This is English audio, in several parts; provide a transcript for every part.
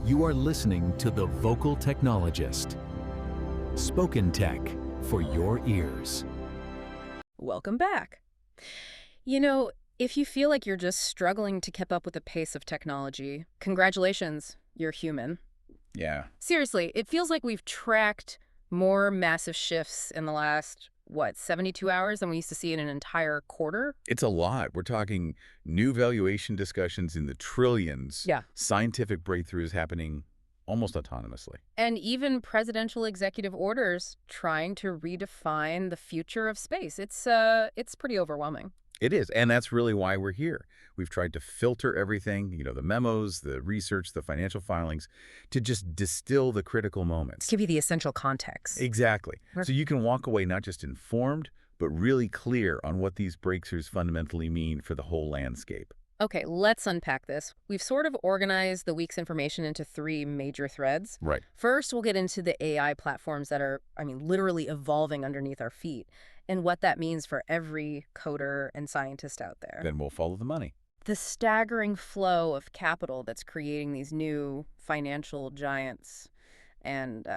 You are listening to The Vocal Technologist. Spoken tech for your ears. Welcome back. If you feel like you're just struggling to keep up with the pace of technology, congratulations, you're human. Yeah. Seriously, it feels like we've tracked more massive shifts in the last, 72 hours than we used to see in an entire quarter? It's a lot. We're talking new valuation discussions in the trillions. Yeah. Scientific breakthroughs happening almost autonomously. And even presidential executive orders trying to redefine the future of space. It's pretty overwhelming. It is, and that's really why we're here. We've tried to filter everything, the memos, the research, the financial filings, to just distill the critical moments. To give you the essential context. Exactly. So you can walk away not just informed, but really clear on what these breakthroughs fundamentally mean for the whole landscape. Okay, let's unpack this. We've sort of organized the week's information into 3 major threads. Right. First, we'll get into the AI platforms that are, literally evolving underneath our feet, and what that means for every coder and scientist out there. Then we'll follow the money. The staggering flow of capital that's creating these new financial giants and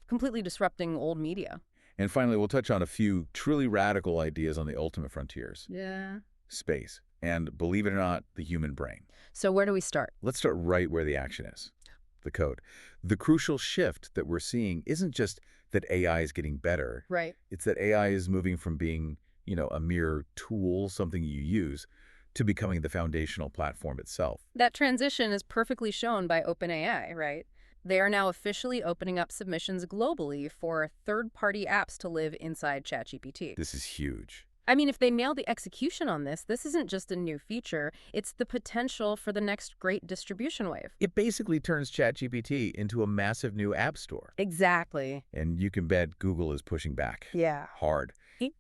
completely disrupting old media. And finally, we'll touch on a few truly radical ideas on the ultimate frontiers. Yeah. Space. And believe it or not, the human brain. So where do we start? Let's start right where the action is, the code. The crucial shift that we're seeing isn't just that AI is getting better. Right. It's that AI is moving from being, a mere tool, something you use, to becoming the foundational platform itself. That transition is perfectly shown by OpenAI, right? They are now officially opening up submissions globally for third-party apps to live inside ChatGPT. This is huge. If they nail the execution on this isn't just a new feature, it's the potential for the next great distribution wave. It basically turns ChatGPT into a massive new app store. Exactly. And you can bet Google is pushing back. Yeah. Hard.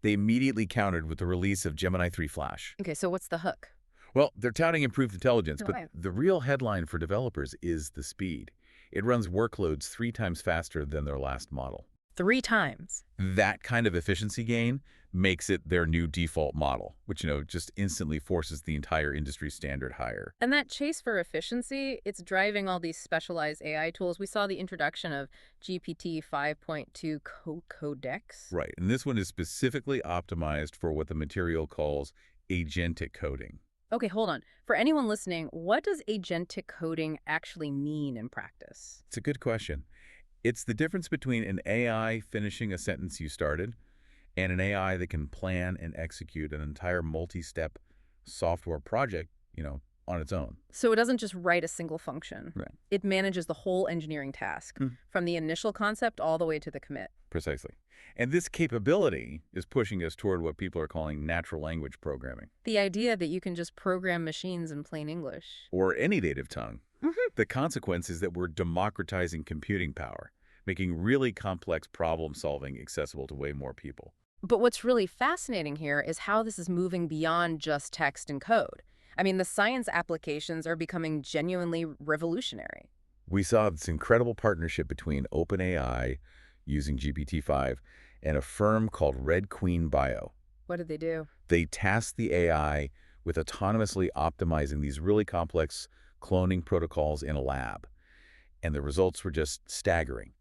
They immediately countered with the release of Gemini 3 Flash. Okay, so what's the hook? Well, they're touting improved intelligence, but Right. the real headline for developers is the speed. It runs workloads 3 times faster than their last model. 3 times. That kind of efficiency gain makes it their new default model, which, just instantly forces the entire industry standard higher. And that chase for efficiency, it's driving all these specialized AI tools. We saw the introduction of GPT 5.2 Codex. Right, and this one is specifically optimized for what the material calls agentic coding. Okay, hold on. For anyone listening, what does agentic coding actually mean in practice? It's a good question. It's the difference between an AI finishing a sentence you started and an AI that can plan and execute an entire multi-step software project, on its own. So it doesn't just write a single function. Right. It manages the whole engineering task, from the initial concept all the way to the commit. Precisely. And this capability is pushing us toward what people are calling natural language programming. The idea that you can just program machines in plain English. Or any native tongue. The consequence is that we're democratizing computing power, making really complex problem solving accessible to way more people. But what's really fascinating here is how this is moving beyond just text and code. The science applications are becoming genuinely revolutionary. We saw this incredible partnership between OpenAI, using GPT-5, and a firm called Red Queen Bio. What did they do? They tasked the AI with autonomously optimizing these really complex cloning protocols in a lab. And the results were just staggering.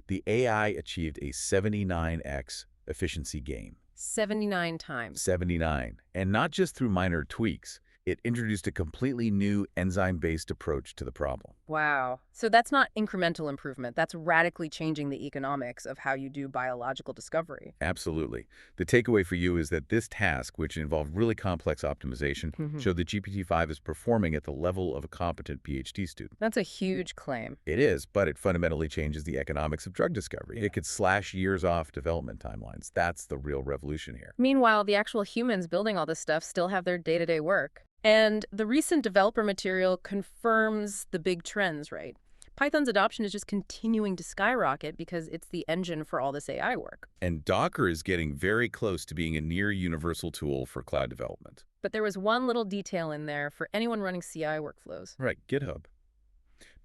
The AI achieved a 79x efficiency gain. 79 times. 79. And not just through minor tweaks. It introduced a completely new enzyme-based approach to the problem. Wow. So that's not incremental improvement. That's radically changing the economics of how you do biological discovery. Absolutely. The takeaway for you is that this task, which involved really complex optimization, showed that GPT-5 is performing at the level of a competent PhD student. That's a huge claim. It is, but it fundamentally changes the economics of drug discovery. It could slash years off development timelines. That's the real revolution here. Meanwhile, the actual humans building all this stuff still have their day-to-day work. And the recent developer material confirms the big trends, right? Python's adoption is just continuing to skyrocket because it's the engine for all this AI work. And Docker is getting very close to being a near universal tool for cloud development. But there was one little detail in there for anyone running CI workflows. Right, GitHub.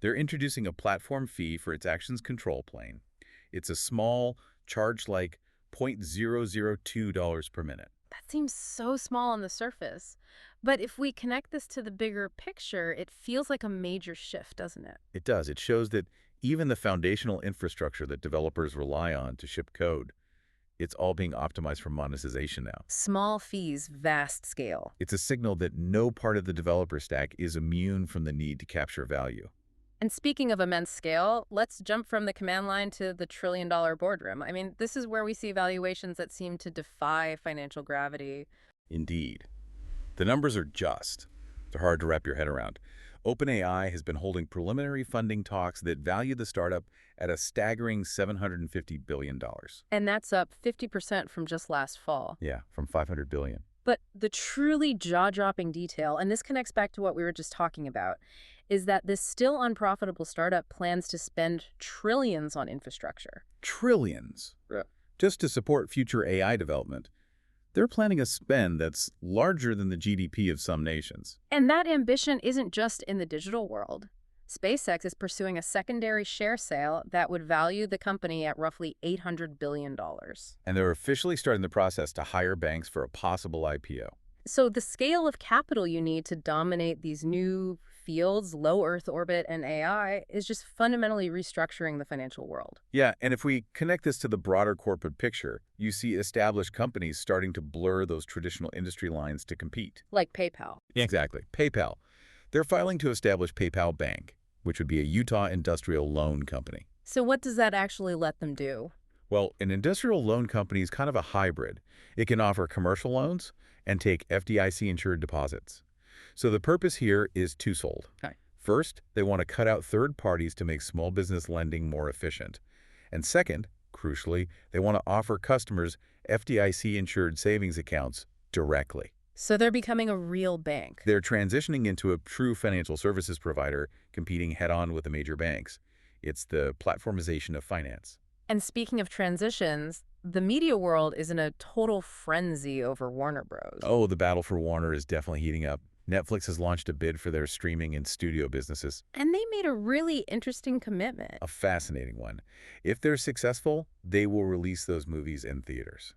They're introducing a platform fee for its actions control plane. It's a small, charge like $0.002 per minute. That seems so small on the surface. But if we connect this to the bigger picture, it feels like a major shift, doesn't it? It does. It shows that even the foundational infrastructure that developers rely on to ship code, it's all being optimized for monetization now. Small fees, vast scale. It's a signal that no part of the developer stack is immune from the need to capture value. And speaking of immense scale, let's jump from the command line to the trillion-dollar boardroom. I mean, this is where we see valuations that seem to defy financial gravity. Indeed. The numbers are just. They're hard to wrap your head around. OpenAI has been holding preliminary funding talks that value the startup at a staggering $750 billion. And that's up 50% from just last fall. Yeah, from $500 billion. But the truly jaw-dropping detail, and this connects back to what we were just talking about, is that this still unprofitable startup plans to spend trillions on infrastructure. Trillions. Yeah. Just to support future AI development. They're planning a spend that's larger than the GDP of some nations. And that ambition isn't just in the digital world. SpaceX is pursuing a secondary share sale that would value the company at roughly $800 billion. And they're officially starting the process to hire banks for a possible IPO. So the scale of capital you need to dominate these new fields, low Earth orbit and AI, is just fundamentally restructuring the financial world. Yeah, and if we connect this to the broader corporate picture, you see established companies starting to blur those traditional industry lines to compete. Like PayPal. Exactly. PayPal. They're filing to establish PayPal Bank, which would be a Utah industrial loan company. So what does that actually let them do? Well, an industrial loan company is kind of a hybrid. It can offer commercial loans and take FDIC-insured deposits. So the purpose here is twofold. Okay. First, they want to cut out third parties to make small business lending more efficient. And second, crucially, they want to offer customers FDIC-insured savings accounts directly. So they're becoming a real bank. They're transitioning into a true financial services provider, competing head-on with the major banks. It's the platformization of finance. And speaking of transitions, the media world is in a total frenzy over Warner Bros. Oh, the battle for Warner is definitely heating up. Netflix has launched a bid for their streaming and studio businesses. And they made a really interesting commitment. A fascinating one. If they're successful, they will release those movies in theaters,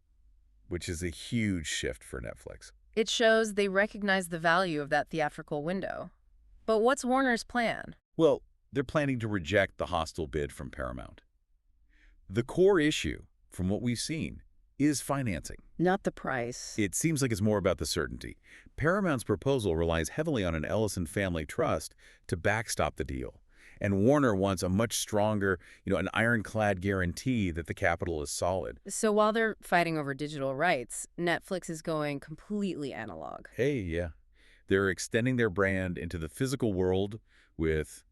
which is a huge shift for Netflix. It shows they recognize the value of that theatrical window. But what's Warner's plan? Well, they're planning to reject the hostile bid from Paramount. The core issue, from what we've seen, is financing. Not the price. It seems like it's more about the certainty. Paramount's proposal relies heavily on an Ellison family trust to backstop the deal. And Warner wants a much stronger, an ironclad guarantee that the capital is solid. So while they're fighting over digital rights, Netflix is going completely analog. Hey, yeah. They're extending their brand into the physical world with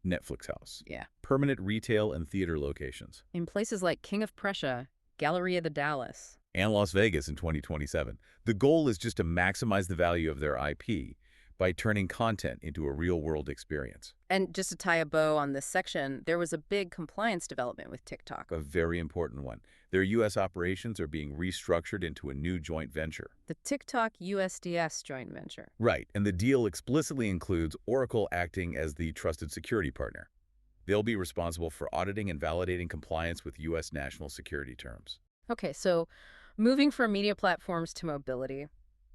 Netflix House. Yeah. Permanent retail and theater locations. In places like King of Prussia, Galleria de Dallas. And Las Vegas in 2027. The goal is just to maximize the value of their IP by turning content into a real-world experience. And just to tie a bow on this section, there was a big compliance development with TikTok. A very important one. Their U.S. operations are being restructured into a new joint venture. The TikTok USDS joint venture. Right, and the deal explicitly includes Oracle acting as the trusted security partner. They'll be responsible for auditing and validating compliance with U.S. national security terms. Okay, so moving from media platforms to mobility,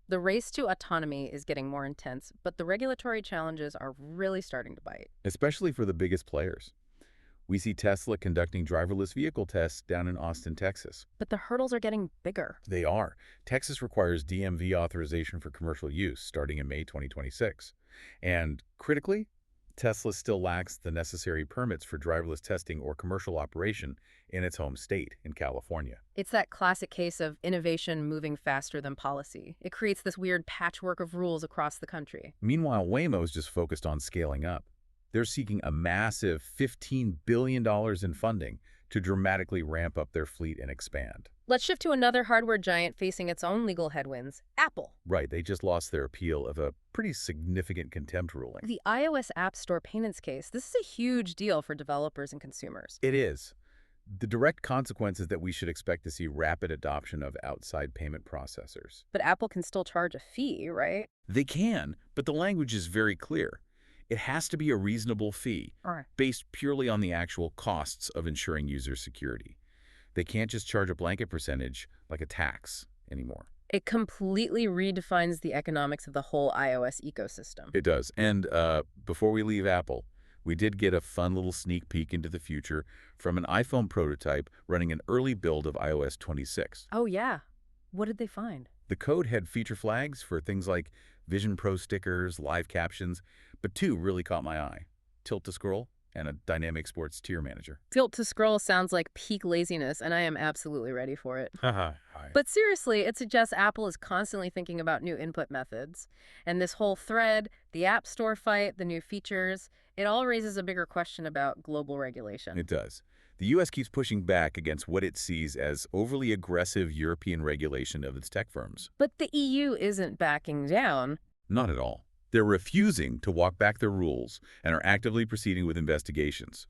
the race to autonomy is getting more intense, but the regulatory challenges are really starting to bite. Especially for the biggest players. We see Tesla conducting driverless vehicle tests down in Austin, Texas. But the hurdles are getting bigger. They are. Texas requires DMV authorization for commercial use starting in May 2026. And critically, Tesla still lacks the necessary permits for driverless testing or commercial operation in its home state, in California. It's that classic case of innovation moving faster than policy. It creates this weird patchwork of rules across the country. Meanwhile, Waymo is just focused on scaling up. They're seeking a massive $15 billion in funding to dramatically ramp up their fleet and expand. Let's shift to another hardware giant facing its own legal headwinds, Apple. Right, they just lost their appeal of a pretty significant contempt ruling. The iOS App Store payments case, this is a huge deal for developers and consumers. It is. The direct consequence is that we should expect to see rapid adoption of outside payment processors. But Apple can still charge a fee, right? They can, but the language is very clear. It has to be a reasonable fee, based purely on the actual costs of ensuring user security. They can't just charge a blanket percentage like a tax anymore. It completely redefines the economics of the whole iOS ecosystem. It does. And before we leave Apple, we did get a fun little sneak peek into the future from an iPhone prototype running an early build of iOS 26. Oh, yeah. What did they find? The code had feature flags for things like Vision Pro stickers, live captions, but two really caught my eye: tilt to scroll and a dynamic sports tier manager. Tilt to scroll sounds like peak laziness, and I am absolutely ready for it. Haha, hi. But seriously, it suggests Apple is constantly thinking about new input methods. And this whole thread, the App Store fight, the new features, it all raises a bigger question about global regulation. It does. The U.S. keeps pushing back against what it sees as overly aggressive European regulation of its tech firms. But the EU isn't backing down. Not at all. They're refusing to walk back their rules and are actively proceeding with investigations.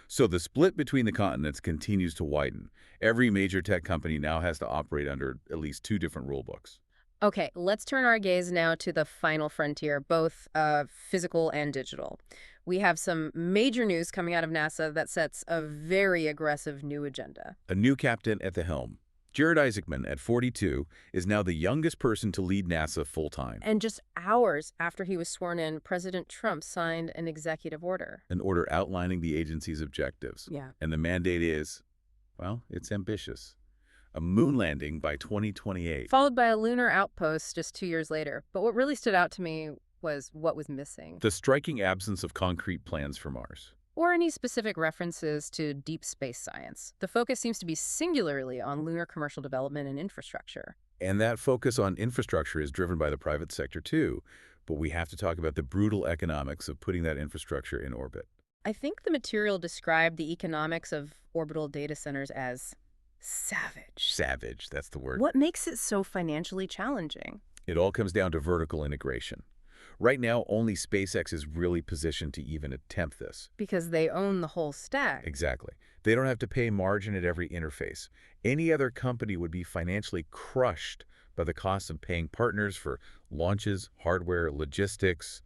So the split between the continents continues to widen. Every major tech company now has to operate under at least two different rule books. Okay, let's turn our gaze now to the final frontier, both physical and digital. We have some major news coming out of NASA that sets a very aggressive new agenda. A new captain at the helm. Jared Isaacman, at 42, is now the youngest person to lead NASA full-time. And just hours after he was sworn in, President Trump signed an executive order. An order outlining the agency's objectives. Yeah. And the mandate is, well, it's ambitious. A moon landing by 2028. Followed by a lunar outpost just 2 years later. But what really stood out to me was what was missing. The striking absence of concrete plans for Mars. Or any specific references to deep space science. The focus seems to be singularly on lunar commercial development and infrastructure. And that focus on infrastructure is driven by the private sector too. But we have to talk about the brutal economics of putting that infrastructure in orbit. I think the material described the economics of orbital data centers as savage. Savage, that's the word. What makes it so financially challenging? It all comes down to vertical integration. Right now, only SpaceX is really positioned to even attempt this. Because they own the whole stack. Exactly. They don't have to pay margin at every interface. Any other company would be financially crushed by the cost of paying partners for launches, hardware, logistics,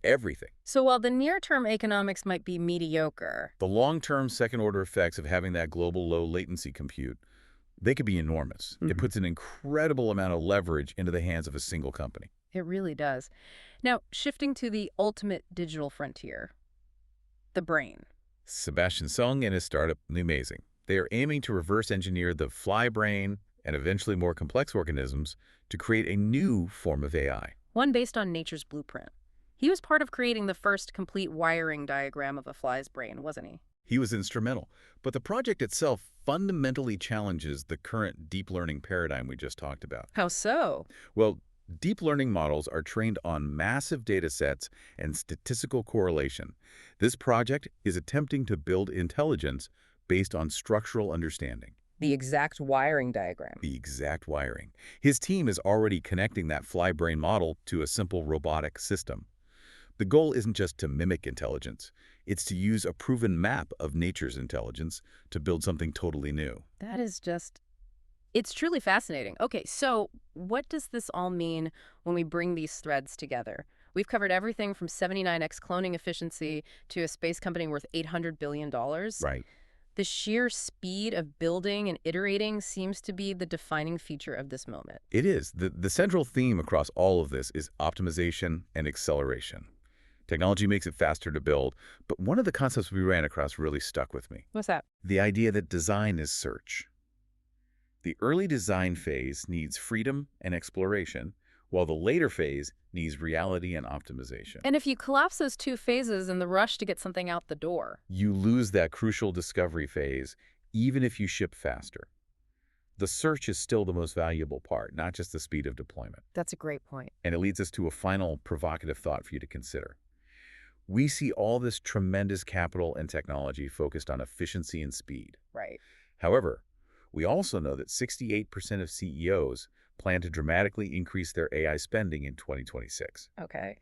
everything. So while the near-term economics might be mediocre, The long-term second-order effects of having that global low-latency compute, they could be enormous. It puts an incredible amount of leverage into the hands of a single company. it really does. Now, shifting to the ultimate digital frontier, the brain. Sebastian Sung and his startup, Amazing. They are aiming to reverse engineer the fly brain and eventually more complex organisms to create a new form of AI. One based on nature's blueprint. He was part of creating the first complete wiring diagram of a fly's brain, wasn't he? He was instrumental, but the project itself fundamentally challenges the current deep learning paradigm we just talked about. How so? Well, deep learning models are trained on massive data sets and statistical correlation. This project is attempting to build intelligence based on structural understanding. The exact wiring diagram. The exact wiring. His team is already connecting that fly brain model to a simple robotic system. The goal isn't just to mimic intelligence. It's to use a proven map of nature's intelligence to build something totally new. That is just... It's truly fascinating. Okay, so what does this all mean when we bring these threads together? We've covered everything from 79x cloning efficiency to a space company worth $800 billion. Right. The sheer speed of building and iterating seems to be the defining feature of this moment. It is. The central theme across all of this is optimization and acceleration. Technology makes it faster to build, but one of the concepts we ran across really stuck with me. What's that? The idea that design is search. The early design phase needs freedom and exploration, while the later phase needs reality and optimization. And if you collapse those two phases in the rush to get something out the door, You lose that crucial discovery phase, even if you ship faster. The search is still the most valuable part, not just the speed of deployment. that's a great point. And it leads us to a final provocative thought for you to consider. We see all this tremendous capital and technology focused on efficiency and speed. Right. However, we also know that 68% of CEOs plan to dramatically increase their AI spending in 2026, Okay.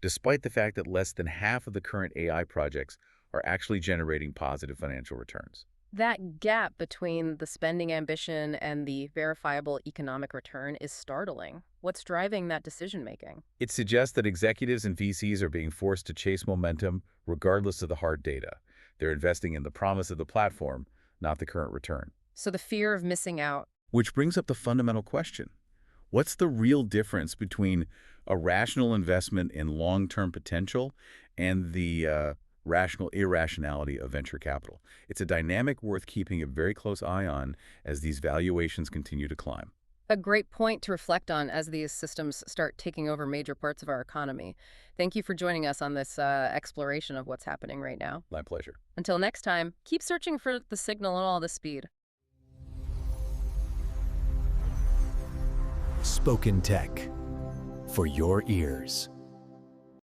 despite the fact that less than half of the current AI projects are actually generating positive financial returns. That gap between the spending ambition and the verifiable economic return is startling. What's driving that decision-making? It suggests that executives and VCs are being forced to chase momentum regardless of the hard data. They're investing in the promise of the platform, not the current return. So the fear of missing out. Which brings up the fundamental question. What's the real difference between a rational investment in long-term potential and the rational irrationality of venture capital? It's a dynamic worth keeping a very close eye on as these valuations continue to climb. A great point to reflect on as these systems start taking over major parts of our economy. Thank you for joining us on this exploration of what's happening right now. My pleasure. Until next time, keep searching for the signal and all the speed. Spoken Tech for your ears.